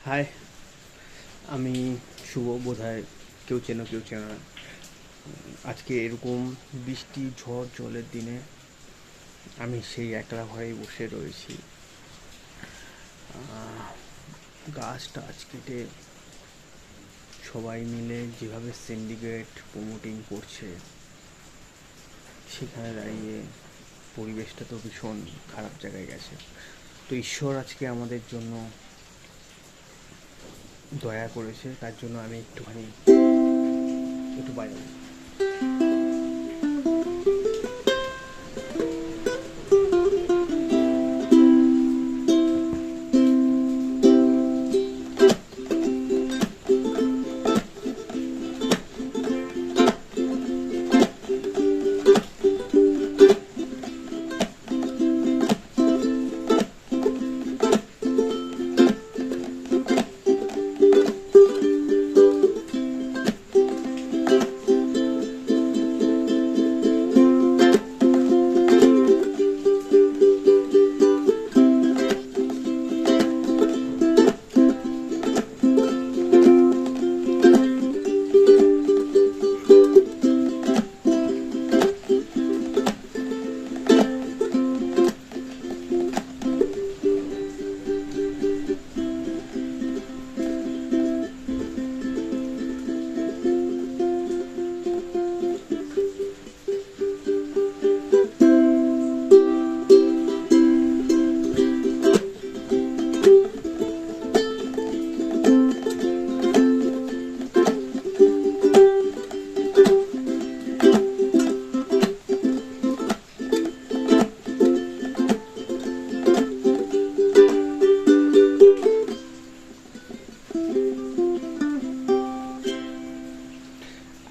High, আমি শুভ। বোধহয় কেউ চেনো কেউ চেনো না। আজকে এরকম বৃষ্টি ঝড় জলের দিনে আমি সেই একলা ঘরেই বসে রয়েছি। গাছ টাছ কেটে সবাই মিলে যেভাবে সিন্ডিকেট প্রমোটিং করছে, সেখানে দাঁড়িয়ে পরিবেশটা তো ভীষণ খারাপ জায়গায় গেছে। তো ঈশ্বর আজকে আমাদের জন্য দয়া করেছে, তার জন্য আমি একটুখানি একটু বাইরে।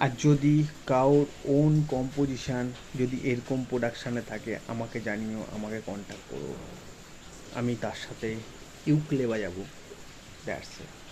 আর যদি কারোর ওন কম্পোজিশান যদি এরকম প্রোডাকশানে থাকে, আমাকে জানিও, আমাকে কন্ট্যাক্ট করো। আমি তার সাথে ইউকলে বাজাবো। দ্যাটস ইট।